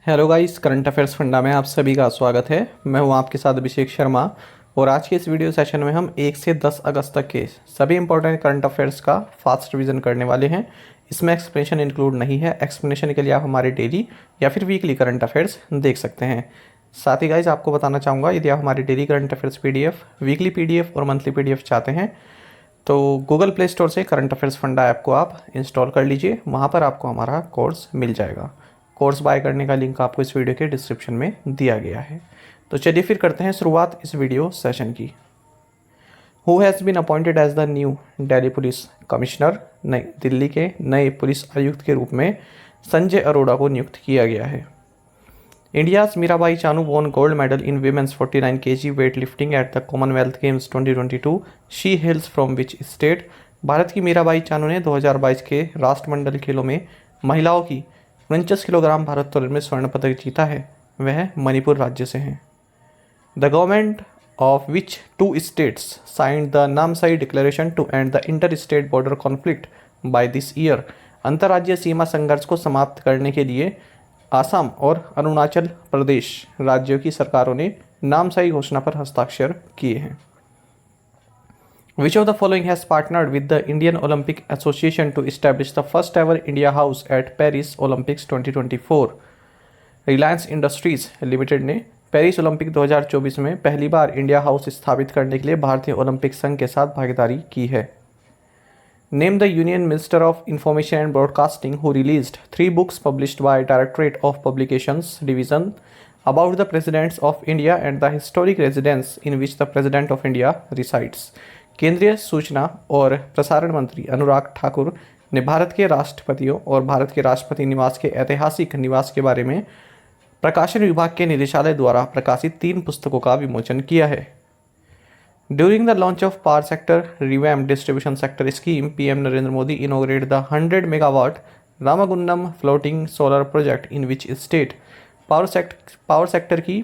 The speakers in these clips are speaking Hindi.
Hello guys, current affairs funda में आप सभी का स्वागत है। मैं हूं आपके साथ अभिषेक शर्मा और आज के इस वीडियो सेशन में हम 1 से 10 अगस्त तक के सभी इंपॉर्टेंट करंट अफेयर्स का फास्ट रिवीजन करने वाले हैं। इसमें एक्सप्लेनेशन इंक्लूड नहीं है। एक्सप्लेनेशन के लिए आप हमारे डेली या फिर वीकली करंट अफेयर्स देख सकते हैं। साथ ही गाइस आपको बताना चाहूँगा, यदि आप हमारे daily current affairs PDF, weekly PDF और मंथली पीडीएफ चाहते हैं तो गूगल प्ले स्टोर से करंट अफेयर्स फंडा ऐप को आप इंस्टॉल कर लीजिए। वहाँ पर आपको हमारा कोर्स मिल जाएगा। कोर्स बाय करने का लिंक आपको इस वीडियो के डिस्क्रिप्शन में दिया गया है। तो चलिए फिर करते हैं शुरुआत इस वीडियो सेशन की। Who has been appointed as the new Delhi police commissioner? नई दिल्ली के नए पुलिस आयुक्त के रूप में संजय अरोड़ा को नियुक्त किया गया है। India's Mirabai Chanu won gold medal in women's 49 kg weight lifting at the Commonwealth games 2022। She हेल्स from which state? Bharat की मीराबाई चानू ने 2022 के राष्ट्रमंडल खेलों में महिलाओं की 49 किलोग्राम भारोत्तोलन में स्वर्ण पदक जीता है। वह मणिपुर राज्य से हैं। The government of which two states signed the Namsai declaration to end the inter state border conflict by this year? अंतर्राज्यीय सीमा संघर्ष को समाप्त करने के लिए आसाम और अरुणाचल प्रदेश राज्यों की सरकारों ने नामसाई घोषणा पर हस्ताक्षर किए हैं। Which of the following has partnered with the Indian Olympic Association to establish the first ever India House at Paris Olympics 2024? Reliance industries limited ने पेरिस ओलंपिक 2024 में पहली बार इंडिया हाउस स्थापित करने के लिए भारतीय ओलंपिक संघ के साथ भागीदारी की है। Name the union minister of information and broadcasting who released 3 books published by directorate of publications division about the presidents of India and the historic residence in which the president of India resides। केंद्रीय सूचना और प्रसारण मंत्री अनुराग ठाकुर ने भारत के राष्ट्रपतियों और भारत के राष्ट्रपति निवास के ऐतिहासिक निवास के बारे में प्रकाशन विभाग के निदेशालय द्वारा प्रकाशित 3 पुस्तकों का विमोचन किया है। During the launch of power sector revamp distribution sector scheme, PM Narendra Modi inaugurate the 100 megawatt Ramagundam floating solar project in which state? Power sector की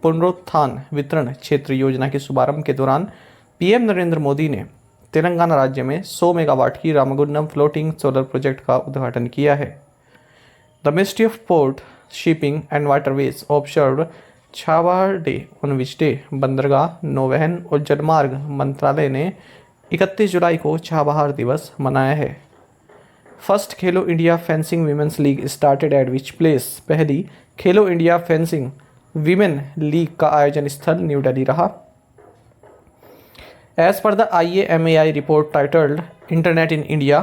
पुनरुत्थान वितरण क्षेत्र योजना के शुभारंभ के दौरान पीएम नरेंद्र मोदी ने तेलंगाना राज्य में 100 मेगावाट की रामागुंडम फ्लोटिंग सोलर प्रोजेक्ट का उद्घाटन किया है। The Ministry of Port, Shipping and Waterways observed Chabahar day on which day? बंदरगाह, नौवहन और जलमार्ग मंत्रालय ने 31 जुलाई को छाबहार दिवस मनाया है। First Khelo India fencing women's league started at which place? पहली खेलो इंडिया फेंसिंग वीमेन लीग का आयोजन स्थल न्यू दिल्ली रहा। As per the IAMAI report titled Internet in India,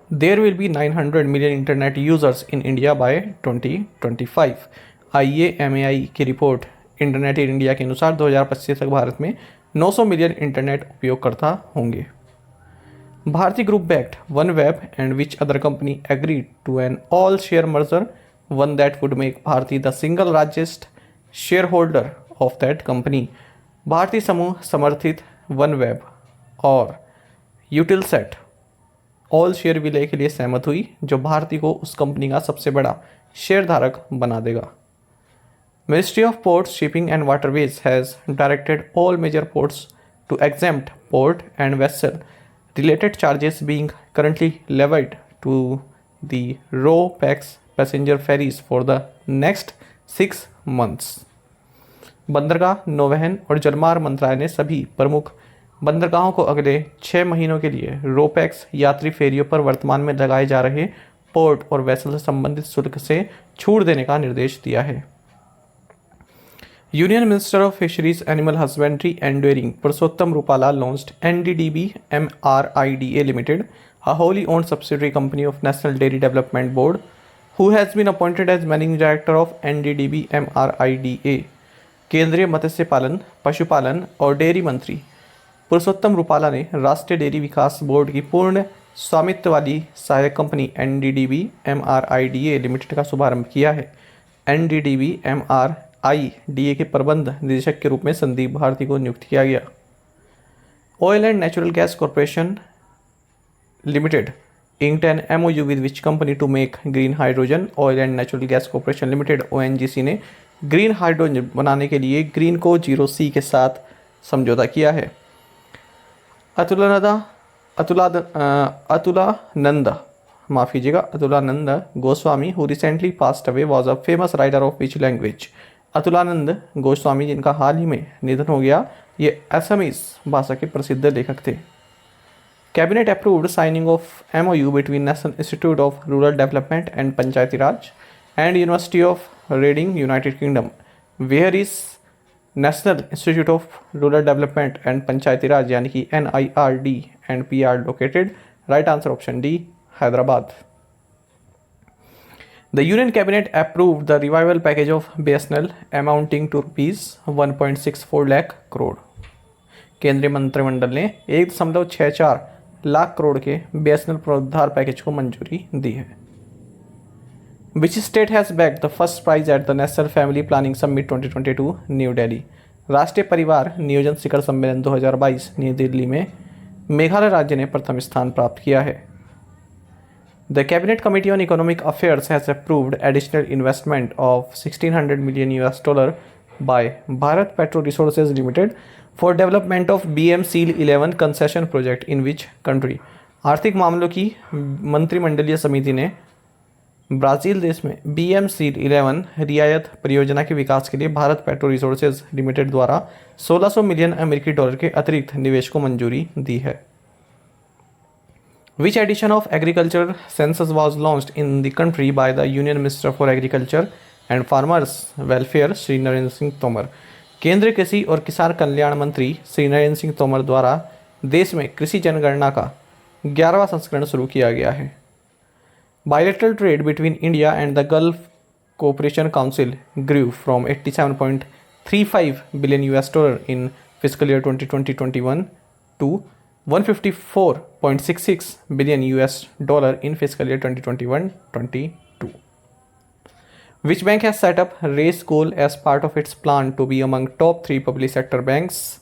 there will be 900 million internet users in India by 2025। IAMAI की रिपोर्ट इंटरनेट इन इंडिया के अनुसार 2025 तक भारत में 900 मिलियन इंटरनेट उपयोगकर्ता होंगे। Bharti group backed OneWeb and which other company agreed to an all-share merger, one that would make Bharti the single largest shareholder of that company? भारतीय समूह समर्थित OneWeb और यूटिलसेट ऑल शेयर विलय के लिए सहमत हुई, जो भारती को उस कंपनी का सबसे बड़ा शेयरधारक बना देगा। Ministry of ports, shipping and waterways has directed all major ports to exempt port and vessel related charges being currently levied to the RoPax passenger ferries for the next 6 months। बंदरगाह, नौवहन और जलमार्ग मंत्रालय ने सभी प्रमुख बंदरगाहों को अगले 6 महीनों के लिए रोपैक्स यात्री फेरियों पर वर्तमान में लगाए जा रहे पोर्ट और वेसल से संबंधित शुल्क से छूट देने का निर्देश दिया है। Union minister of fisheries, animal husbandry and dairying Purushottam Rupala launched NDDB MRIDA Limited, a wholly owned subsidiary company of National Dairy Development Board, who has been appointed as managing director of NDDB MRIDA। केंद्रीय मत्स्य पालन, पशुपालन और डेयरी मंत्री पुरुषोत्तम रूपाला ने राष्ट्रीय डेयरी विकास बोर्ड की पूर्ण स्वामित्व वाली सहायक कंपनी NDDB MRIDA लिमिटेड का शुभारंभ किया है। NDDB MRIDA के प्रबंध निदेशक के रूप में संदीप भारती को नियुक्त किया गया। Oil and natural gas corporation limited inked an MOU with which company to make green hydrogen? Oil and natural gas corporation limited ONGC ने ग्रीन हाइड्रोजन बनाने के लिए ग्रीन को 0C के साथ समझौता किया है। अतुलानंद माफ़ कीजिएगा, Atulanand Goswami who recently passed away was a famous writer of which language. Atulanand Goswami जिनका हाल ही में निधन हो गया, ये असमीज भाषा के प्रसिद्ध लेखक थे। Cabinet approved signing of MOU between National Institute of Rural Development and Panchayati Raj and University of Reading, United Kingdom. Where is National Institute of Rural Development and Panchayati Raj यानी कि NIRD and PR located? Right answer option D, Hyderabad. The Union Cabinet approved the revival package of BSNL amounting to rupees 1.64 lakh crore। केंद्रीय मंत्रिमंडल ने 1.64 लाख करोड़ के BSNL पुनरुद्धार पैकेज को मंजूरी दी है। Which state has bagged the first prize at the National Family Planning Summit 2022 new Delhi? राष्ट्रीय परिवार नियोजन शिखर सम्मेलन 2022 नई दिल्ली में मेघालय राज्य ने प्रथम स्थान प्राप्त किया है। The Cabinet Committee on Economic Affairs has approved additional investment of $1,600 million by Bharat Petro Resources Limited for development of BM-SEAL-11 concession project in which country? आर्थिक मामलों की मंत्रिमंडलीय समिति ने ब्राज़ील देश में BM-SEAL-11 रियायत परियोजना के विकास के लिए भारत पेट्रो रिसोर्सेज लिमिटेड द्वारा $1600 मिलियन के अतिरिक्त निवेश को मंजूरी दी है। Which edition of agriculture census was launched in the country by the Union Minister for Agriculture and Farmers Welfare Shri Narendra Singh Tomar? केंद्रीय कृषि और किसान कल्याण मंत्री श्री नरेंद्र सिंह तोमर द्वारा देश में कृषि जनगणना का 11वां संस्करण शुरू किया गया है। Bilateral trade between India and the Gulf Cooperation Council grew from $87.35 billion in fiscal year 2020-21 to $154.66 billion in fiscal year 2021-22. Which bank has set up raise goal as part of its plan to be among top 3 public sector banks?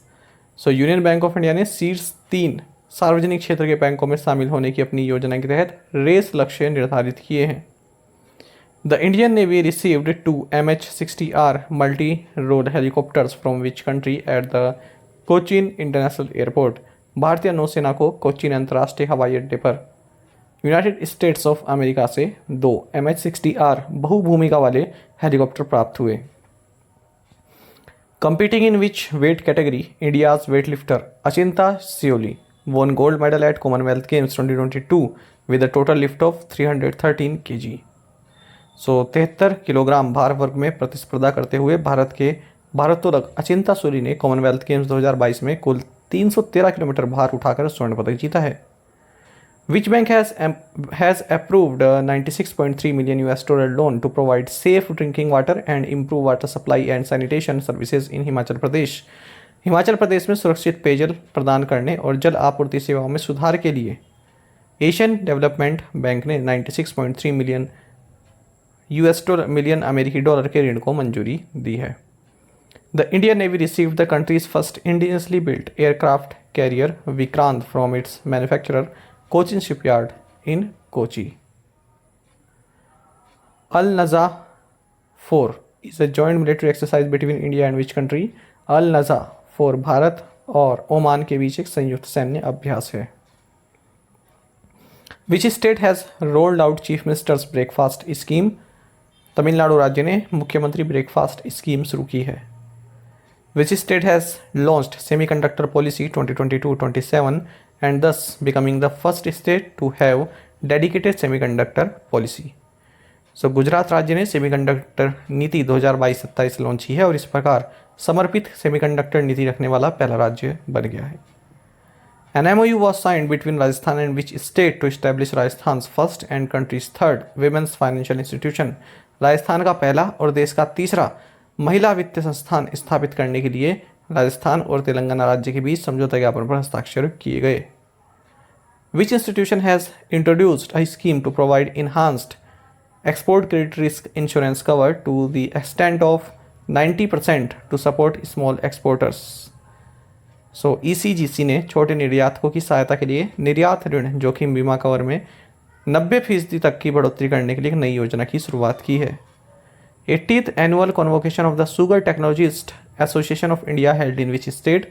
So Union Bank of India ने शीर्ष 3 सार्वजनिक क्षेत्र के बैंकों में शामिल होने की अपनी योजना के तहत रेस लक्ष्य निर्धारित किए हैं। The Indian Navy received 2 MH-60R multi-role helicopters from which country at the Cochin International Airport? भारतीय नौसेना को कोचीन अंतर्राष्ट्रीय हवाई अड्डे पर यूनाइटेड स्टेट्स ऑफ अमेरिका से 2 MH-60R बहुभूमिका वाले हेलीकॉप्टर प्राप्त हुए। Competing in which weight category India's weightlifter Achinta Seoli won gold medal at Commonwealth Games 2022 with a total lift of 313 kg? So 73 kilogram भार वर्ग में प्रतिस्पर्धा करते हुए भारतोलक अचिंता सोली ने कॉमनवेल्थ गेम्स 2022 में कुल 313 किलोमीटर भार उठाकर स्वर्ण पदक जीता है। Which bank has approved a $96.3 million loan to provide safe drinking water and improve water supply and sanitation services in Himachal Pradesh? Himachal Pradesh में सुरक्षित पेयजल प्रदान करने और जल आपूर्ति सेवाओं में सुधार के लिए एशियन डेवलपमेंट बैंक ने $96.3 मिलियन अमेरिकी डॉलर के ऋण को मंजूरी दी है। The Indian Navy received the country's first indigenously built aircraft carrier Vikrant from its manufacturer Cochin Shipyard in Kochi. Al-Naza 4 is a joint military exercise between India and which country? Al-Naza 4 Bharat और ओमान के बीच एक संयुक्त सैन्य अभ्यास है। Which state has rolled out Chief Minister's Breakfast Scheme? Tamil Nadu राज्य ने मुख्यमंत्री ब्रेकफास्ट स्कीम शुरू की है। Which state has launched Semiconductor Policy 2022-27 and thus becoming the first state to have dedicated semiconductor policy? So Gujarat राज्य ने सेमीकंडक्टर नीति 2022-27 लॉन्च की है और इस प्रकार समर्पित सेमीकंडक्टर नीति रखने वाला पहला राज्य बन गया है। An MOU was signed between Rajasthan and which state to establish Rajasthan's first and country's third women's financial institution? Rajasthan का पहला और देश का तीसरा महिला वित्तीय संस्थान स्थापित करने के लिए राजस्थान और तेलंगाना राज्य के बीच समझौता ज्ञापन पर हस्ताक्षर किए गए। Which institution has introduced a scheme to provide enhanced export credit risk insurance cover to the extent of 90% to support small exporters? So ECGC ने छोटे निर्यातकों की सहायता के लिए निर्यात ऋण जोखिम बीमा कवर में 90% तक की बढ़ोतरी करने के लिए एक नई योजना की शुरुआत की है। 80th annual convocation of the Sugar Technologist Association of India held in which state?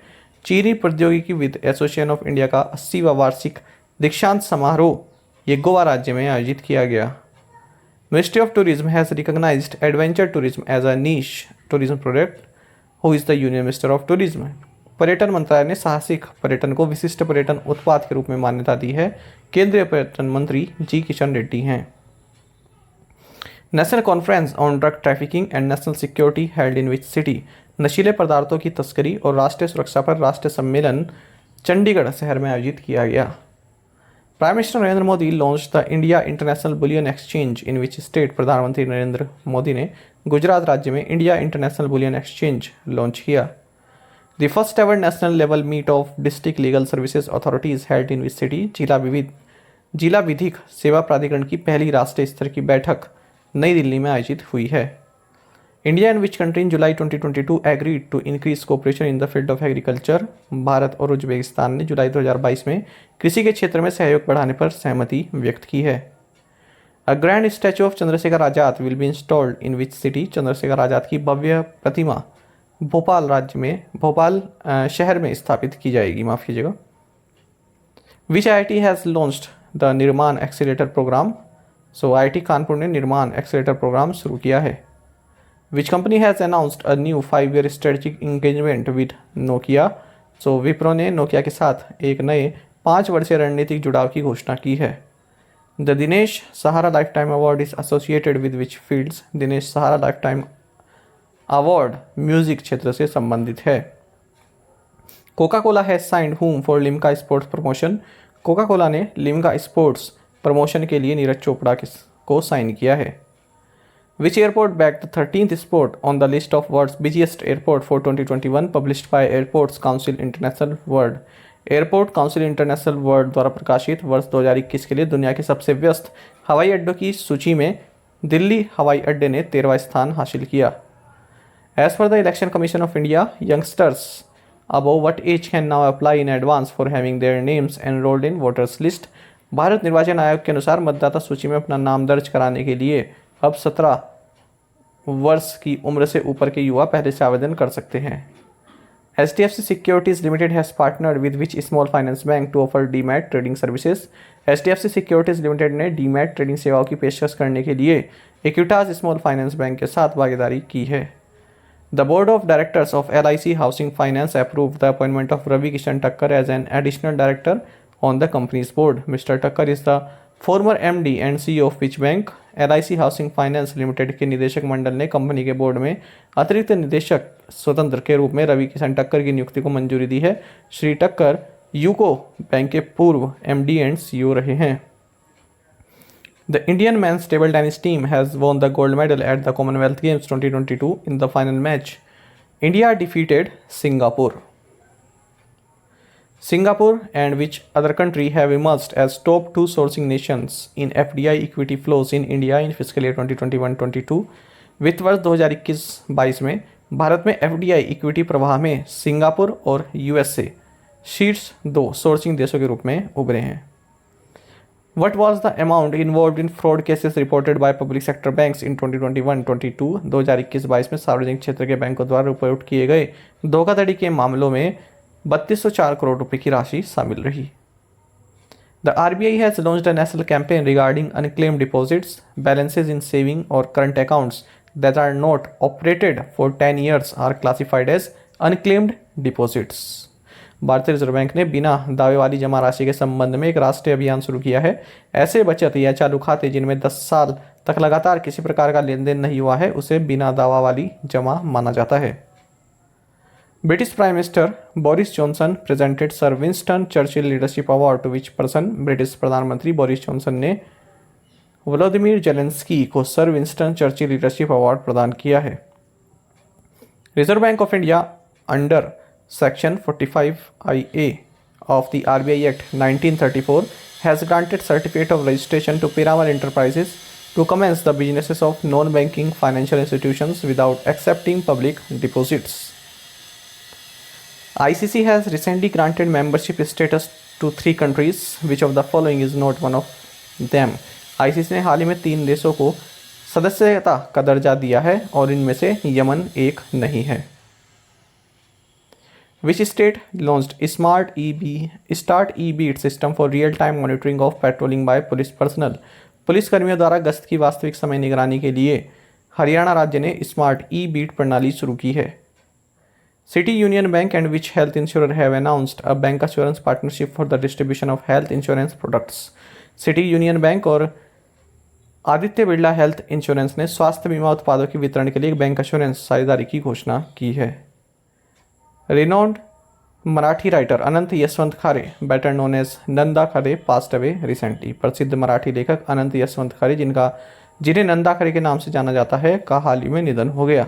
चीनी प्रौद्योगिकी विद एसोसिएशन ऑफ इंडिया का 80वां वार्षिक दीक्षांत समारोह ये गोवा राज्य में आयोजित किया गया। Ministry of tourism has recognised adventure tourism as a niche tourism product. Who is the union minister of tourism? पर्यटन मंत्रालय ने साहसिक पर्यटन को विशिष्ट पर्यटन उत्पाद के रूप में मान्यता दी है। केंद्रीय पर्यटन मंत्री जी किशन रेड्डी हैं। National conference on drug trafficking and national security held in which city? नशीले पदार्थों की तस्करी और राष्ट्रीय सुरक्षा पर राष्ट्रीय सम्मेलन चंडीगढ़ शहर में आयोजित किया गया। Prime minister Narendra Modi launch the India International Bullion Exchange in which state? प्रधानमंत्री नरेंद्र मोदी ने गुजरात राज्य में India International Bullion Exchange launch किया। The first ever national level meet of District Legal Services Authorities held in which city? जिला विधिक सेवा प्राधिकरण की पहली राष्ट्रीय स्तर की बैठक नई दिल्ली में आयोजित हुई है। India and which country in July 2022 agreed to increase cooperation in the field of agriculture? Bharat और उज्बेकिस्तान ने जुलाई 2022 में कृषि के क्षेत्र में सहयोग बढ़ाने पर सहमति व्यक्त की है। A grand statue of Chandrashekhar Azad will be installed in which city? Chandrashekhar Azad की भव्य प्रतिमा भोपाल शहर में स्थापित की जाएगी। माफ कीजिएगा। Which IIT has launched the Nirman accelerator program? So IIT Kanpur ने निर्माण एक्सीलेटर प्रोग्राम शुरू किया है। Which company has announced a new 5-year strategic engagement with Nokia? So Wipro ने नोकिया के साथ एक नए 5 वर्षीय रणनीतिक जुड़ाव की घोषणा की है। The Dinesh Sahara life time award is associated with which fields? Dinesh Sahara life time award music क्षेत्र से संबंधित है। Coca Cola has signed whom for Limca sports promotion? Coca Cola ने लिम्का स्पोर्ट्स प्रमोशन के लिए नीरज चोपड़ा को साइन किया है। Which airport bagged the 13th spot on the list of world's busiest airport for 2021 published by Airports Council International World? Airport council International world द्वारा प्रकाशित वर्ष 2021 के लिए दुनिया के सबसे व्यस्त हवाई अड्डों की सूची में दिल्ली हवाई अड्डे ने 13वां स्थान हासिल किया। As per the Election Commission of India, youngsters above what age can now apply in advance for having their names enrolled in voters list? Bharat निर्वाचन आयोग के अनुसार मतदाता सूची में अपना नाम दर्ज कराने के लिए अब 17 वर्ष की उम्र से ऊपर के युवा पहले से आवेदन कर सकते हैं। HDFC Securities Limited has partnered with which small finance bank to offer DMAT trading services? HDFC Securities Limited ने DMAT ट्रेडिंग सेवाओं की पेशकश करने के लिए इक्विटास स्मॉल फाइनेंस बैंक के साथ भागीदारी की है। The Board of Directors of LIC Housing Finance approved the appointment of Ravi Kishan Thakkar as an additional director on the company's board. Mr. Thakkar is the former MD and CEO of which bank? LIC Housing Finance Limited के निदेशक मंडल ने कंपनी के बोर्ड में अतिरिक्त निदेशक स्वतंत्र के रूप में रवि किशन टक्कर की नियुक्ति को मंजूरी दी है। श्री टक्कर यूको बैंक के पूर्व MD एंड CEO रहे हैं। The Indian men's table tennis team has won the gold medal at the Commonwealth Games 2022 in the final match. India defeated Singapore. Singapore and which other country have emerged as top 2 sourcing nations in FDI equity flows in India in fiscal year 2021-22? वित्त वर्ष 2021-22 में भारत में FDI इक्विटी प्रवाह में सिंगापुर और USA शीर्ष 2 सोर्सिंग देशों के रूप में उभरे हैं। What was the amount involved in fraud cases reported by public sector banks in 2021-22? 2021-22 में सार्वजनिक क्षेत्र के बैंकों द्वारा रिपोर्ट किए गए धोखाधड़ी के मामलों में 3204 करोड़ रुपए की राशि शामिल रही। The RBI has launched a national campaign regarding unclaimed deposits. Balances in saving or current accounts that are not operated for 10 years are classified as unclaimed deposits. भारतीय रिजर्व बैंक ने बिना दावे वाली जमा राशि के संबंध में एक राष्ट्रीय अभियान शुरू किया है। ऐसे बचत या चालू खाते जिनमें 10 साल तक लगातार किसी प्रकार का लेन देन नहीं हुआ है उसे बिना दावा वाली जमा माना जाता है। British prime minister Boris Johnson presented sir Winston Churchill leadership award to which person? British प्रधानमंत्री बोरिस जॉनसन ने व्लादिमीर जेलेंस्की को sir Winston Churchill leadership award प्रदान किया है। Reserve bank of India under Section 45IA of the RBI Act 1934 has granted certificate of registration to Piramal Enterprises to commence the businesses of non-banking financial institutions without accepting public deposits. ICC has recently granted membership status to 3 countries. Which of the following is not one of them? ICC ने हाल ही में 3 देशों को सदस्यता का दर्जा दिया है और इनमें से यमन एक नहीं है। Which state launched start e beat system for real time monitoring of patrolling by police personnel. पुलिसकर्मियों द्वारा गश्त की वास्तविक समय निगरानी के लिए हरियाणा राज्य ने स्मार्ट ई बीट प्रणाली शुरू की है। City union bank and which health insurer have announced a bank assurance partnership for the distribution of health insurance products. City union bank और आदित्य बिरला हेल्थ इंश्योरेंस ने स्वास्थ्य बीमा उत्पादों के वितरण के लिए एक बैंक एश्योरेंस साझेदारी की घोषणा की है। रिनोन्ड मराठी राइटर अनंत यशवंत खारे, बेटर नोन एज नंदा खरे, पास्ट अवे रिसेंटली। प्रसिद्ध मराठी लेखक अनंत यशवंत खरे, जिन्हें नंदा खरे के नाम से जाना जाता है, का हाल ही में निधन हो गया।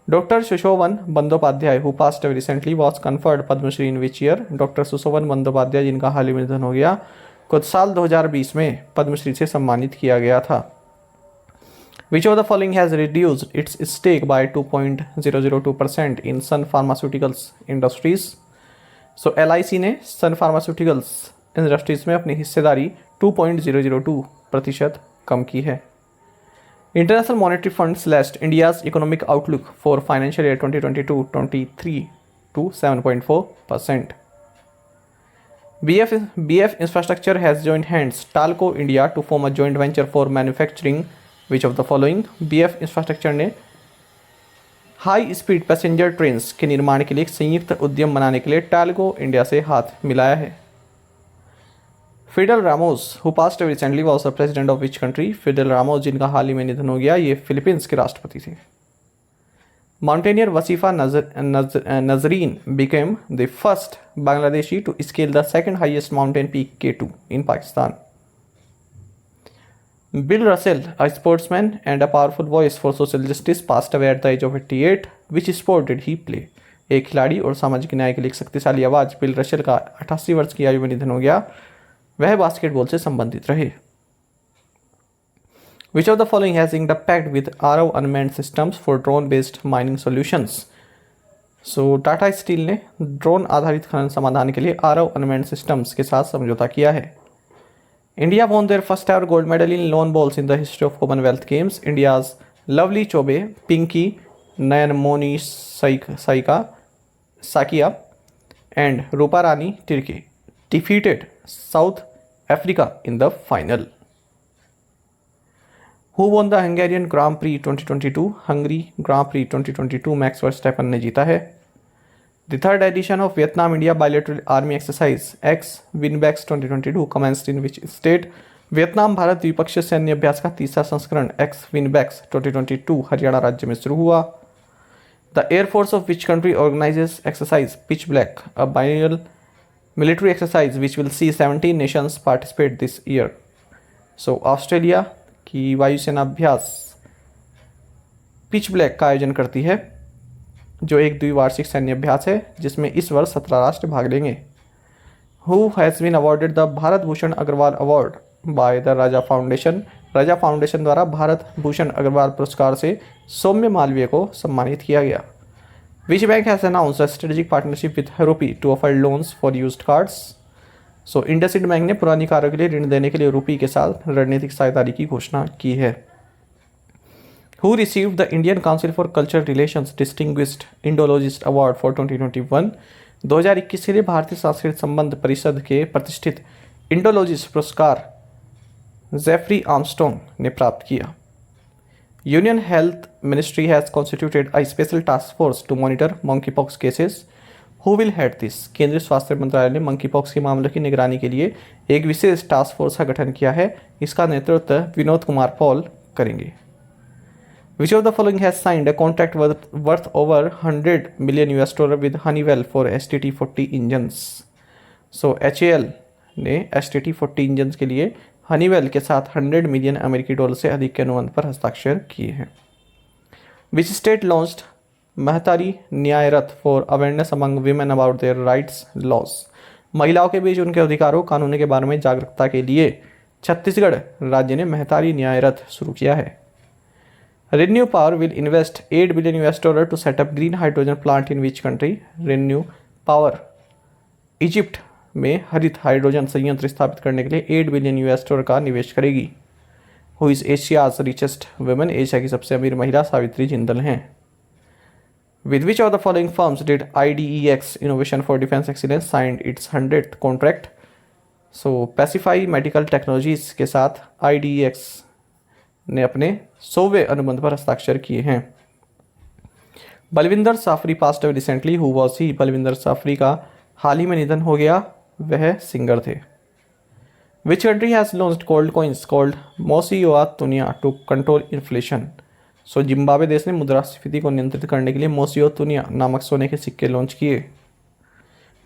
Doctor Sushobhan Bandopadhyay, who passed away recently, was conferred Padmashri in which year. Doctor Sushobhan Bandopadhyay, जिनका हाल ही में निधन हो गया, कुछ साल 2020 में पद्मश्री से सम्मानित किया गया था। Which of the following has reduced its stake by 2.002% in Sun Pharmaceuticals Industries? So LIC ने Sun Pharmaceuticals Industries में अपनी हिस्सेदारी 2.002% कम की है। International Monetary Fund slashed India's economic outlook for financial year 2022-23 to 7.4%. BF Infrastructure has joined hands Talco India to form a joint venture for manufacturing which of the following. BF infrastructure ने हाई स्पीड पैसेंजर ट्रेन्स के निर्माण के लिए एक संयुक्त उद्यम बनाने के लिए टाल्को इंडिया से हाथ मिलाया है। Fidel Ramos, who passed away recently, was the president of which country. Fidel Ramos, जिनका हाल ही में निधन हो गया, ये फिलीपींस के राष्ट्रपति थे। Mountaineer Wasfia Nazreen became the first Bangladeshi to scale the second highest mountain peak K2 in Pakistan. Bill Russell, a sportsman and a powerful voice for social justice, passed away at the age of 88. Which sport did he play? एक खिलाड़ी और सामाजिक न्याय के लिए एक शक्तिशाली आवाज बिल रशेल का 88 वर्ष की आयु में निधन हो गया। वह बास्केटबॉल से संबंधित रहे। Which of the following has inked a pact with Arrow Unmanned Systems for drone-based mining solutions? So Tata steel ने ड्रोन आधारित खनन समाधान के लिए Arrow Unmanned Systems के साथ समझौता किया है। India won their first ever gold medal in lawn bowls in the history of Commonwealth Games. India's Lovely Chobe, Pinky Nayanmoni Sakia and Rupa Rani Tirke defeated South Africa in the final. Who won the Hungarian Grand Prix 2022? Hungary Grand Prix 2022 Max Verstappen ने जीता है। The third edition of Vietnam-India bilateral army exercise X-Winbex 2022 commenced in which state? Vietnam Bharat द्विपक्षीय सैन्य अभ्यास का तीसरा संस्करण X-Winbex 2022 हरियाणा राज्य में शुरू हुआ। The Air Force of which country organizes exercise Pitch Black, a biennial military exercise which will see 17 nations participate this year? So Australia की वायुसेना अभ्यास पिच ब्लैक का आयोजन करती है, जो एक द्विवार्षिक सैन्य अभ्यास है जिसमें इस वर्ष 17 राष्ट्र भाग लेंगे। Who has been awarded the Bharat Bhushan Agrawal award by the Raza foundation? Raza foundation द्वारा भारत भूषण अग्रवाल पुरस्कार से सौम्य मालवीय को सम्मानित किया गया। Which bank has announced a strategic partnership with Rupyy to offer loans for used cards? So IndusInd bank ने पुरानी कारों के लिए ऋण देने के लिए रूपी के साथ रणनीतिक साझेदारी की घोषणा की है। Who received the Indian Council for Cultural Relations Distinguished Indologist Award for 2021? 2021 के लिए भारतीय सांस्कृतिक संबंध परिषद के प्रतिष्ठित इंडोलॉजिस्ट पुरस्कार जेफरी आर्मस्ट्रॉन्ग ने प्राप्त किया। Union health ministry has constituted a special task force to monitor monkey pox cases. Who will head this? केंद्रीय स्वास्थ्य मंत्रालय ने मंकी पॉक्स के मामलों की निगरानी के लिए एक विशेष टास्क फोर्स का गठन किया है। इसका नेतृत्व विनोद कुमार पॉल करेंगे। Which of the following has signed a contract worth over $100 million with Honeywell for STT-40 engines? So HAL ने STT-40 इंजन्स के लिए हनीवेल के साथ $100 मिलियन अमेरिकी डॉलर से अधिक के अनुबंध पर हस्ताक्षर किए हैं। Which state launched महतारी न्याय रथ for awareness among women about their rights laws? महिलाओं के बीच उनके अधिकारों कानूनों के बारे में जागरूकता के लिए छत्तीसगढ़ राज्य ने महतारी न्याय रथ शुरू किया है। Renew Power will invest $8 billion to set up green hydrogen plant in which country? Renew Power Egypt में हरित हाइड्रोजन संयंत्र स्थापित करने के लिए $8 बिलियन का निवेश करेगी। Who is Asia's richest women? Asia की सबसे अमीर महिला सावित्री जिंदल हैं। With which of the following firms did IDEX Innovation for Defense Excellence signed its 100th contract? So Pacify Medical Technologies के साथ IDEX ने अपने 100वें अनुबंध पर हस्ताक्षर किए हैं। Balwinder Safri passed away recently, who was he? Balwinder Safri का हाल ही में निधन हो गया, वह सिंगर थे। Which country has launched gold coins called Mosi oa Tunya to control inflation? So Zimbabwe देश ने मुद्रास्फीति को नियंत्रित करने के लिए मोसियो तुनिया नामक सोने के सिक्के लॉन्च किए।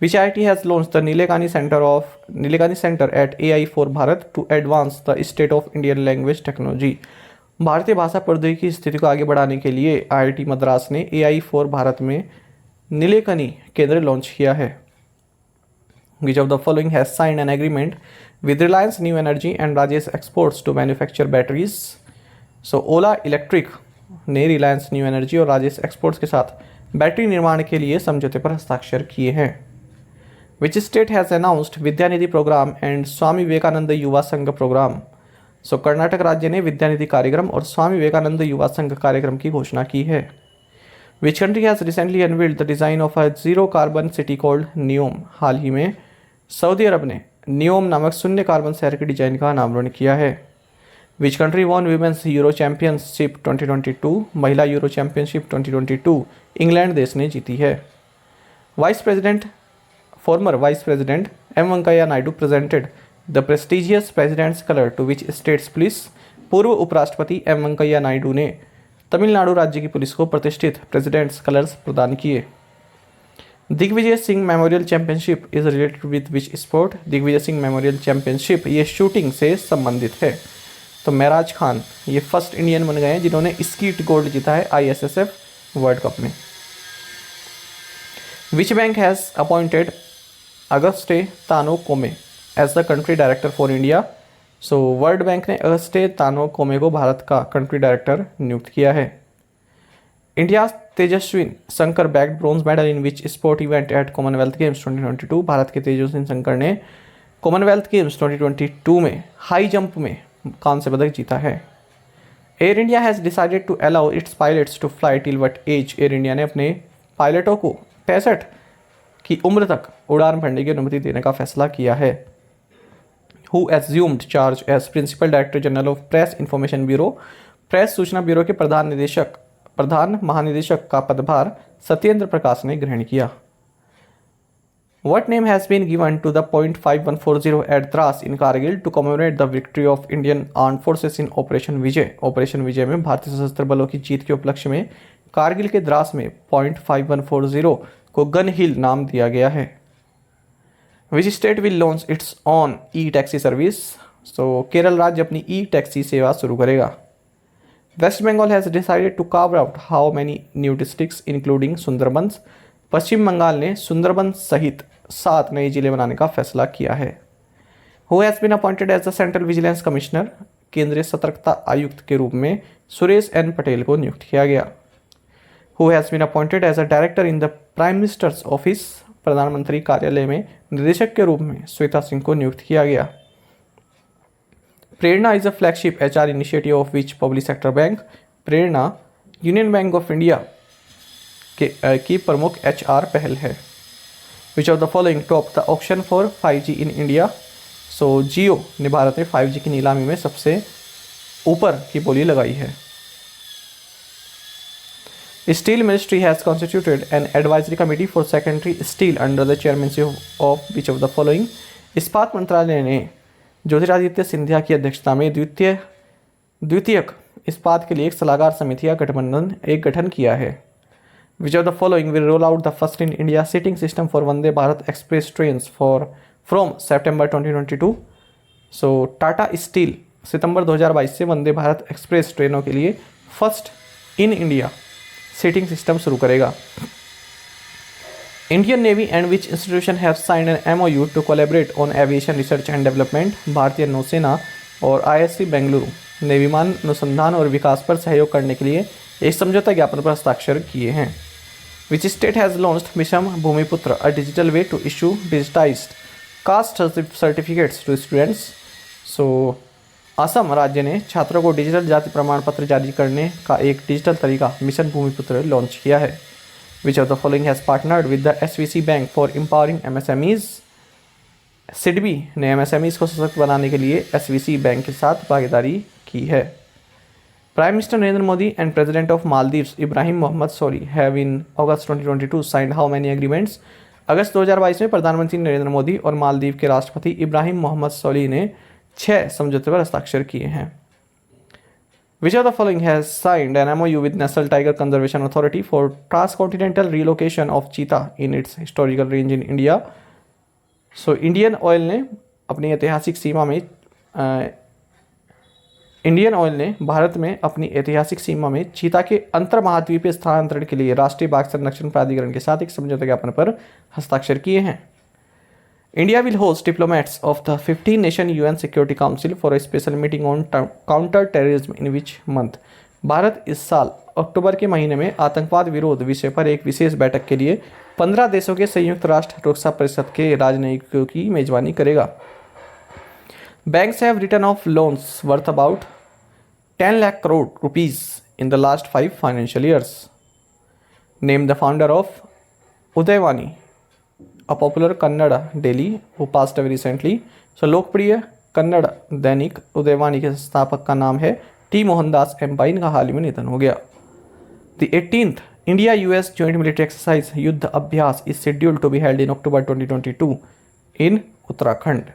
Which IIT has launch the Nilekani centre at AI for Bharat to advance the state of Indian language technology? भारतीय भाषा प्रौद्योगिकी की स्थिति को आगे बढ़ाने के लिए IIT मद्रास ने AI फॉर भारत में नीलेकनी केंद्र लॉन्च किया है। Which of the following has signed an agreement with Reliance new energy and Rajesh exports to manufacture batteries? So Ola electric ने रिलायंस न्यू एनर्जी और राजेश एक्सपोर्ट्स के साथ बैटरी निर्माण के लिए समझौते पर हस्ताक्षर किए हैं। Which state has announced Vidyanidhi program and Swami Vivekananda Yuva Sangh programme? सो कर्नाटक राज्य ने विद्यानिधि कार्यक्रम और स्वामी विवेकानंद युवा संघ कार्यक्रम की घोषणा की है। Which country has recently unveiled the design of a zero carbon city called Neom? हाल ही में सऊदी अरब ने नियोम नामक शून्य कार्बन शहर के डिजाइन का अनावरण किया है। Which country won women's euro championship 2022? महिला यूरो चैंपियनशिप 2022 इंग्लैंड देश ने जीती है। Former vice president M Venkaiah Naidu presented the prestigious president's colour to which states police? पूर्व उपराष्ट्रपति एम वेंकैया नायडू ने तमिलनाडु राज्य की पुलिस को प्रतिष्ठित प्रेसिडेंट्स कलर्स प्रदान किए। Digvijay Singh memorial championship is related with which sport? Digvijay Singh memorial championship ये शूटिंग से संबंधित है। तो महराज खान ये फर्स्ट इंडियन बन गए हैं जिन्होंने स्कीट गोल्ड जीता है ISSF वर्ल्ड कप में। Which bank has appointed Auguste Tano Kouame as the country director for India? So World Bank ने अगस्टे तानो कोमे को भारत का कंट्री डायरेक्टर नियुक्त किया है। India Tejaswin Shankar bagged bronze medal in which sport event at Commonwealth games 2022? Bharat के तेजस्विन शंकर ने कॉमनवेल्थ गेम्स 2022 में हाई जंप में कांस्य पदक जीता है। Air India has decided to allow its pilots to fly till what age? Air India ने अपने पायलटों को 65 की उम्र तक उड़ान भरने की अनुमति देने का फैसला किया है। Who assumed charge as principal director general of press information bureau? Press सूचना ब्यूरो के प्रधान महानिदेशक का पदभार सत्येंद्र प्रकाश ने ग्रहण किया। What name has been given to the point 5140 at Dras in Kargil to commemorate the victory of Indian Armed Forces in Operation Vijay? Operation Vijay में भारतीय सशस्त्र बलों की जीत के उपलक्ष्य में कारगिल के द्रास में पॉइंट 5140 को गन हिल नाम दिया गया है। Which state will launch its own e-taxi service? So Kerala राज्य अपनी e-taxi सेवा शुरू करेगा। West Bengal has decided to carve out how many new districts including Sundarbans? पश्चिम बंगाल ने सुंदरबन सहित 7 नए जिले बनाने का फैसला किया है। Who has been appointed as the central vigilance commissioner? केंद्रीय सतर्कता आयुक्त के रूप में सुरेश एन पटेल को नियुक्त किया गया। Who has been appointed as a director in the prime minister's office? प्रधानमंत्री कार्यालय में निदेशक के रूप में श्वेता सिंह को नियुक्त किया गया। Prerna is a flagship HR initiative of which public sector bank? Prerna Union Bank of India की प्रमुख HR पहल है। Which of the following top the auction for 5G in India? So Jio ने भारत में 5G की नीलामी में सबसे ऊपर की बोली लगाई है। Steel ministry has constituted an advisory committee for secondary steel under the chairmanship of which of the following? इस्पात मंत्रालय ने ज्योतिरादित्य सिंधिया की अध्यक्षता में द्वितीयक इस्पात के लिए एक सलाहकार समिति का गठन किया है। Which of the following will roll out the first in India seating system for Vande Bharat Express trains from September 2022? So Tata Steel सितंबर 2022 से वंदे भारत एक्सप्रेस ट्रेनों के लिए first in India seating system शुरू करेगा। Indian navy and which institution have signed an MOU to collaborate on aviation research and development? भारतीय नौसेना और ISC बेंगलुरु ने विमान अनुसंधान और विकास पर सहयोग करने के लिए एक समझौता ज्ञापन पर हस्ताक्षर किए हैं। Which state has launched mission Bhumiputra a digital way to issue digitized caste certificates to students? So Assam राज्य ने छात्रों को डिजिटल जाति प्रमाण पत्र जारी करने का एक डिजिटल तरीका मिशन भूमिपुत्र लॉन्च किया है। Which of the following has partnered with the SVC Bank for empowering MSMEs? SIDBI ने MSMEs को सशक्त बनाने के लिए SVC बैंक के साथ भागीदारी की है। Prime minister Narendra Modi and president of Maldives Ibrahim Mohamed Solih have in August 2022 signed how many agreements? अगस्त 2022 में प्रधानमंत्री नरेंद्र मोदी और मालदीव के राष्ट्रपति इब्राहिम मोहम्मद सोली ने 6 समझौते पर हस्ताक्षर किए हैं। Which of the following has signed an MOU with National Tiger Conservation Authority for transcontinental relocation of cheetah in its historical range in India? So Indian oil ने अपनी ऐतिहासिक सीमा में भारत में अपनी ऐतिहासिक सीमा में चीता के अंतर महाद्वीपीय स्थानांतरण के लिए राष्ट्रीय बाघ संरक्षण प्राधिकरण के साथ एक समझौता ज्ञापन पर हस्ताक्षर किए हैं। India will host diplomats of the 15-nation UN Security Council for a special meeting on counter-terrorism in which month? Bharat इस साल अक्टूबर के महीने में आतंकवाद विरोध विषय पर एक विशेष बैठक के लिए 15 देशों के संयुक्त राष्ट्र सुरक्षा परिषद के राजनयिकों की मेजबानी करेगा। Banks have written off loans worth about 10 lakh crore rupees in the last 5 financial years. Name the founder of Udayvani, a popular Kannada daily who passed away recently. So लोकप्रिय कन्नड़ दैनिक उदयवानी के संस्थापक का नाम है टी मोहनदास एम्पाई, इनका हाल ही में निधन हो गया। The 18th India-US Joint Military Exercise युद्ध अभ्यास is scheduled to be held in October 2022 in Uttarakhand.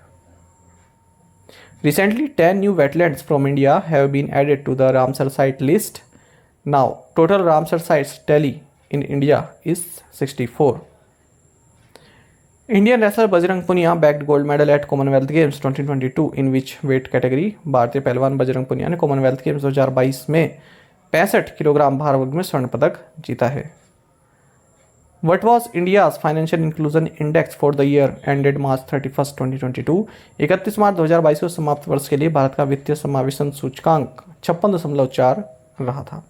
Recently, 10 new wetlands from India have been added to the Ramsar site list. Now, total Ramsar sites tally in India is 64. Indian wrestler Bajrang Punia bagged gold medal at Commonwealth Games 2022 in which weight category? भारतीय पहलवान बजरंग पुनिया ने कॉमनवेल्थ गेम्स 2022 में 65 किलोग्राम भार वर्ग में स्वर्ण पदक जीता है। What was India's financial inclusion index for the year ended March 31st, 2022? 31 मार्च 2022 को समाप्त वर्ष के लिए भारत का वित्तीय समावेशन सूचकांक 56.4 रहा था।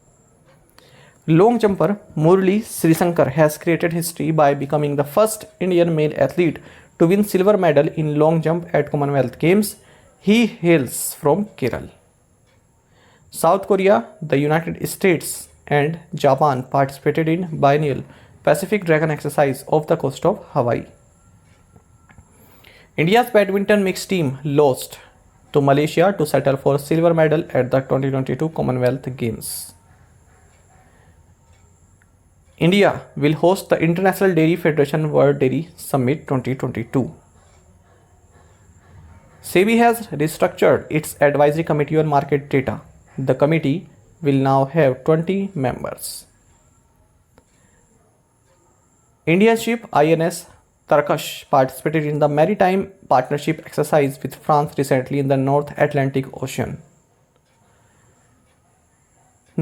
Long jumper Murali Sreeshankar has created history by becoming the first Indian male athlete to win silver medal in long jump at Commonwealth games. He hails from Kerala. South Korea, the United States and Japan participated in biennial Pacific Dragon exercise off the coast of Hawaii. India's badminton mixed team lost to Malaysia to settle for silver medal at the 2022 Commonwealth Games. India will host the International Dairy Federation World Dairy Summit 2022. SEBI has restructured its advisory committee on market data. The committee will now have 20 members. Indian ship INS Tarkash participated in the maritime partnership exercise with France recently in the North Atlantic Ocean.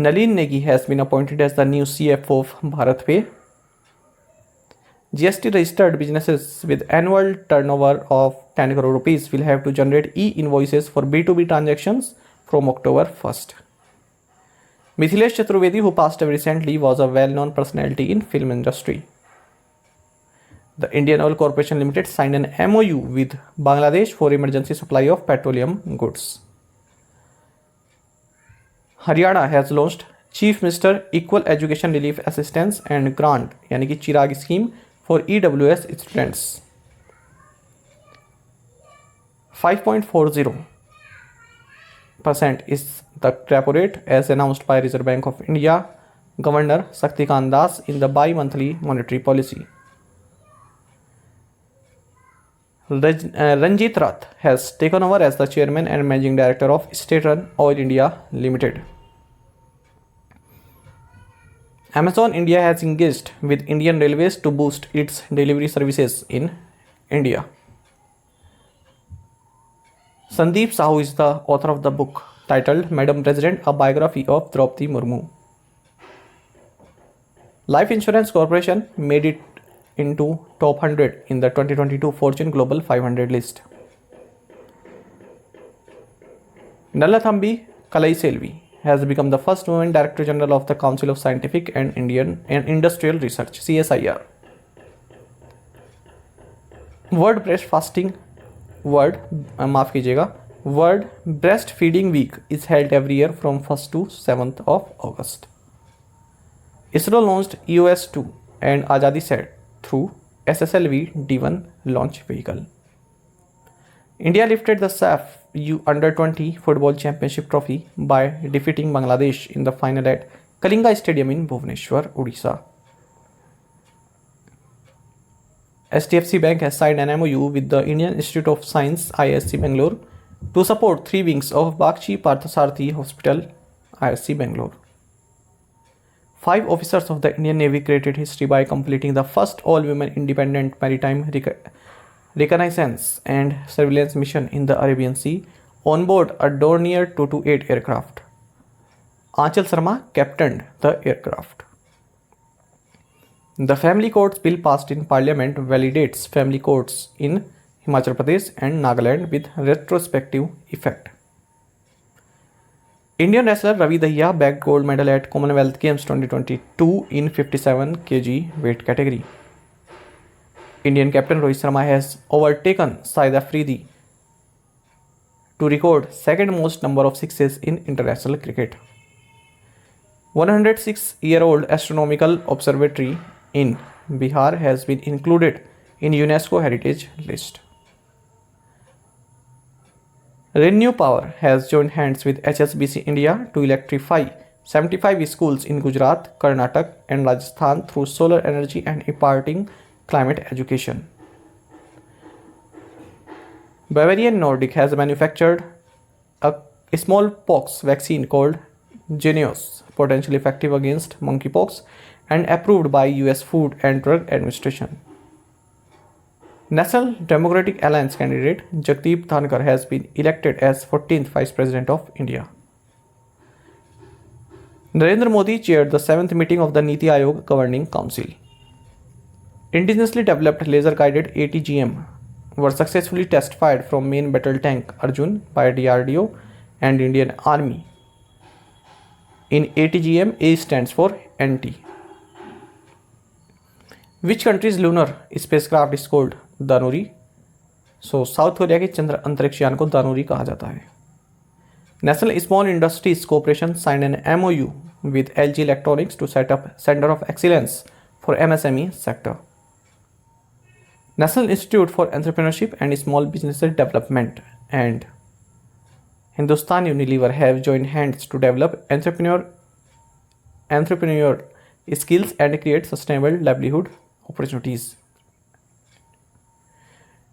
Nalin Negi has been appointed as the new CFO of BharatPe. GST registered businesses with annual turnover of 10 crore rupees will have to generate e-invoices for B2B transactions from October 1st. Mithilesh Chaturvedi, who passed away recently, was a well-known personality in film industry. The Indian Oil Corporation Limited signed an MOU with Bangladesh for emergency supply of petroleum goods. Haryana has launched Chief Minister Equal Education Relief Assistance and Grant यानी कि चिराग scheme for EWS students. 5.40% is the repo rate as announced by Reserve Bank of India Governor Shaktikant Das in the bi-monthly monetary policy. Ranjit Rath has taken over as the chairman and managing director of State-run Oil India Limited. Amazon India has engaged with Indian Railways to boost its delivery services in India. Sandeep Sahu is the author of the book titled Madam President, a biography of Draupadi Murmu. Life Insurance Corporation made it into top 100 in the 2022 Fortune Global 500 list. Nalathambi Kalaiselvi has become the first woman Director General of the Council of Scientific and Industrial Research (CSIR). World Breastfeeding Week is held every year from 1st to 7th of August. ISRO launched EOS-2, and Azadi Set through SSLV D1 launch vehicle. India lifted the SAF U Under-20 Football Championship trophy by defeating Bangladesh in the final at Kalinga Stadium in Bhubaneswar, Odisha. HDFC Bank has signed an MOU with the Indian Institute of Science IISc Bangalore to support 3 wings of Bakshi Parthasarathi Hospital, IISc Bangalore. 5 officers of the Indian Navy created history by completing the first all-women independent maritime reconnaissance and surveillance mission in the Arabian Sea on board a Dornier 228 aircraft. Aanchal Sharma captained the aircraft. The Family Courts Bill passed in Parliament validates family courts in Himachal Pradesh and Nagaland with retrospective effect. Indian wrestler Ravi Dahiya bagged gold medal at Commonwealth Games 2022 in 57 kg weight category. Indian captain Rohit Sharma has overtaken Saeed Afridi to record second most number of sixes in international cricket. 106-year-old astronomical observatory in Bihar has been included in UNESCO Heritage List. Renew Power has joined hands with HSBC India to electrify 75 schools in Gujarat, Karnataka and Rajasthan through solar energy and imparting climate education. Bavarian Nordic has manufactured a smallpox vaccine called Jynneos, potentially effective against monkeypox, and approved by US Food and Drug Administration. National Democratic Alliance candidate Jagdeep Dhankar has been elected as 14th Vice President of India. Narendra Modi chaired the 7th meeting of the Niti Aayog Governing Council. Indigenously developed laser-guided ATGM were successfully test-fired from main battle tank Arjun by DRDO and Indian Army. In ATGM, A stands for NT. Which country's lunar spacecraft is called Danuri? So south Korea के चंद्र अंतरिक्ष यान को दानूरी कहा जाता है. National Small Industries Corporation signed an MOU with LG Electronics to set up Center of Excellence for MSME sector. National Institute for Entrepreneurship and Small Business Development and Hindustan Unilever have joined hands to develop entrepreneur skills and create sustainable livelihood opportunities.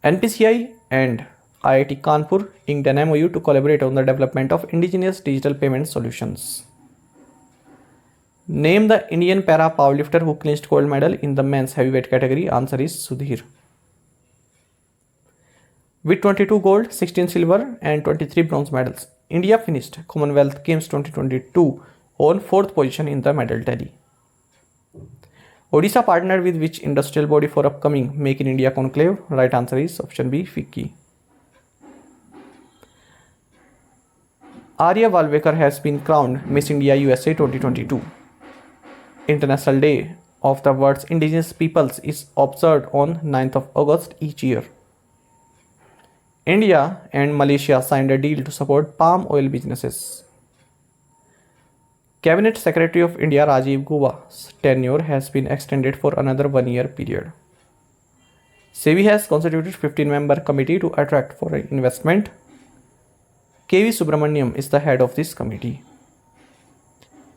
NPCI and IIT Kanpur inked an MOU to collaborate on the development of indigenous digital payment solutions. Name the Indian para powerlifter who clinched gold medal in the men's heavyweight category. Answer is Sudhir. With 22 gold, 16 silver and 23 bronze medals, India finished Commonwealth Games 2022 on 4th position in the medal tally. Odisha partnered with which industrial body for upcoming Make in India conclave? Right answer is option B, FICCI. Arya Valvekar has been crowned Miss India USA 2022. International Day of the World's Indigenous Peoples is observed on 9th of August each year. India and Malaysia signed a deal to support palm oil businesses. Cabinet Secretary of India Rajiv Gauba's tenure has been extended for another 1-year period. SEBI has constituted 15-member committee to attract foreign investment. KV Subramaniam is the head of this committee.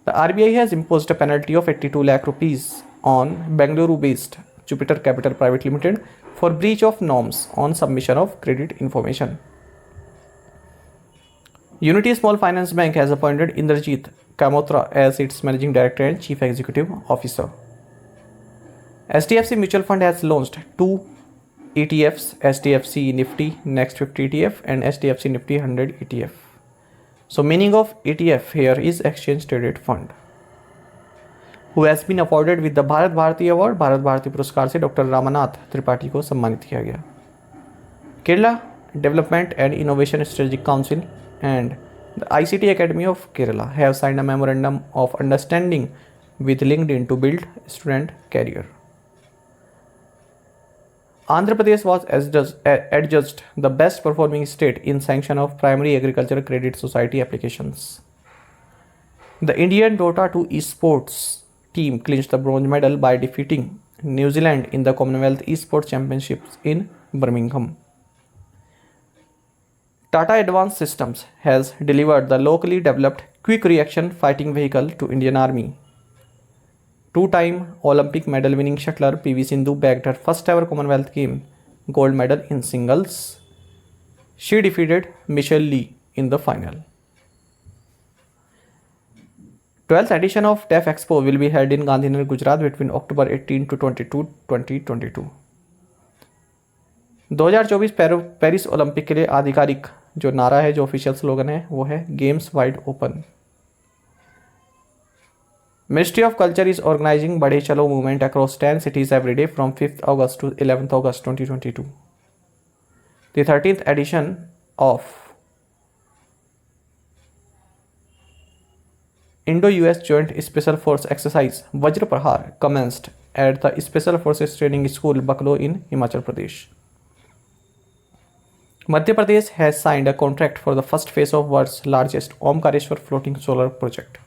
The RBI has imposed a penalty of 82 lakh rupees on Bengaluru-based Jupiter Capital Private Limited for breach of norms on submission of credit information. Unity Small Finance Bank has appointed Indrajit Kamotra as its Managing Director and Chief Executive Officer. HDFC Mutual Fund has launched 2 ETFs, HDFC Nifty Next 50 ETF and HDFC Nifty 100 ETF. So meaning of ETF here is Exchange Traded Fund. Who has been awarded with the Bharat Bharati award, Bharat Bharati पुरस्कार से डॉक्टर रामनाथ त्रिपाठी को सम्मानित किया गया. Kerala development and innovation strategic council and the ICT Academy of Kerala have signed a memorandum of understanding with LinkedIn to build student career. Andhra Pradesh was adjudged the best performing state in sanction of primary agriculture credit society applications. The Indian Dota 2 esports team clinched the bronze medal by defeating New Zealand in the Commonwealth Esports Championships in Birmingham. Tata Advanced Systems has delivered the locally developed quick reaction fighting vehicle to Indian Army. Two-time Olympic medal winning shuttler PV Sindhu bagged her first ever Commonwealth Game gold medal in singles. She defeated Michelle Lee in the final. 12th edition of TEF Expo will be held in Gandhinagar, Gujarat between October 18 to 22, 2022. 2024 Paris Olympic के लिए आधिकारिक जो नारा है, जो ऑफिशियल स्लोगन है, वो है games wide open. Ministry of Culture is organizing Badhe Chalo movement across 10 cities every day from 5th August to 11th August 2022. The 13th edition of Indo-US Joint Special Force Exercise Vajra Prahar commenced at the Special Forces Training School, Baklo in Himachal Pradesh. Madhya Pradesh has signed a contract for the first phase of world's largest Omkareshwar floating solar project.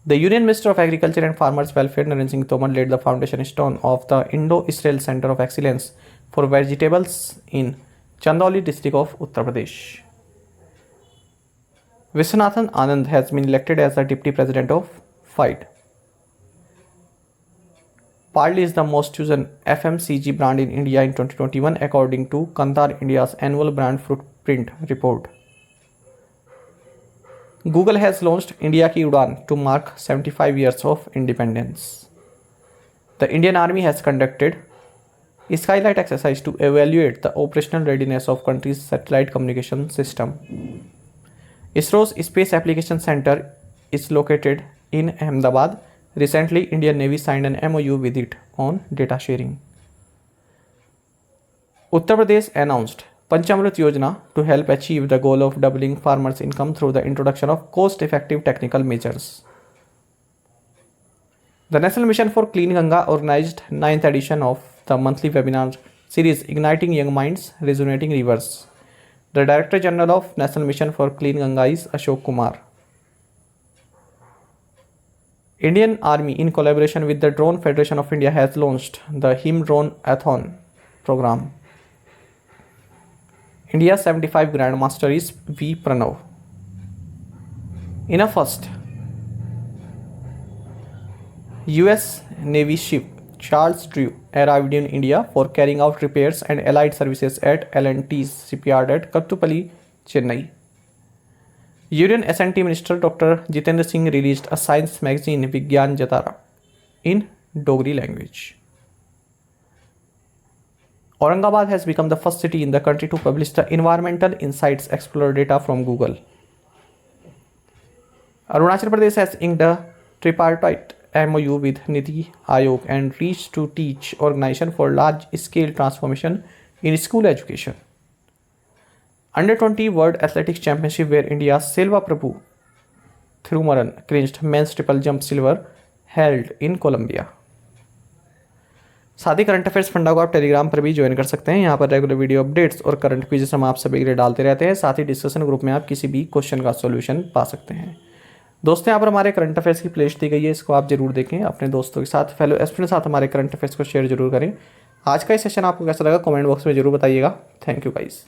The Union Minister of Agriculture and Farmers Welfare Narendra Singh Tomar laid the foundation stone of the Indo-Israel Center of Excellence for Vegetables in Chandauli district of Uttar Pradesh. Viswanathan Anand has been elected as the Deputy President of FIDE. Parle is the most chosen FMCG brand in India in 2021 according to Kantar India's annual brand footprint report. Google has launched India Ki Udaan to mark 75 years of independence. The Indian Army has conducted a Skylight exercise to evaluate the operational readiness of country's satellite communication system. ISRO's Space Application Center is located in Ahmedabad. Recently, Indian Navy signed an MOU with it on data sharing. Uttar Pradesh announced Panchamrit Yojana to help achieve the goal of doubling farmers' income through the introduction of cost-effective technical measures. The National Mission for Clean Ganga organized 9th edition of the monthly webinar series Igniting Young Minds, Resonating Rivers. The Director General of National Mission for Clean Ganga is Ashok Kumar. Indian Army, in collaboration with the Drone Federation of India, has launched the Him Drone-a-thon program. India's 75 Grandmaster is V. Pranav. In a first, US Navy ship Charles Drew arrived in India for carrying out repairs and allied services at L&T's shipyard at Kattupalli, Chennai. Union S&T Minister Dr. Jitendra Singh released a science magazine Vigyan Jatara in Dogri language. Aurangabad has become the first city in the country to publish the Environmental Insights Explorer data from Google. Arunachal Pradesh has inked a tripartite MOU with Niti Aayog and Reach to Teach organization for large-scale transformation in school education. Under-20 World Athletics Championship where India's Selva Prabhu Thirumaran clinched men's triple jump silver held in Colombia. साथ ही करंट अफेयर्स फंडा को आप टेलीग्राम पर भी ज्वाइन कर सकते हैं। यहाँ पर रेगुलर वीडियो अपडेट्स और करंट क्विज़ हम आप सभी के लिए डालते रहते हैं। साथ ही डिस्कशन ग्रुप में आप किसी भी क्वेश्चन का सॉल्यूशन पा सकते हैं। दोस्तों, यहाँ पर हमारे करंट अफेयर्स की प्लेलिस्ट दी गई है, इसको आप जरूर देखें। अपने दोस्तों के साथ, फेलो एस्पिरेंट्स के साथ हमारे करंट अफेयर्स को शेयर जरूर करें। आज का ये सेशन आपको कैसा लगा कमेंट बॉक्स में जरूर बताइएगा। Thank you guys.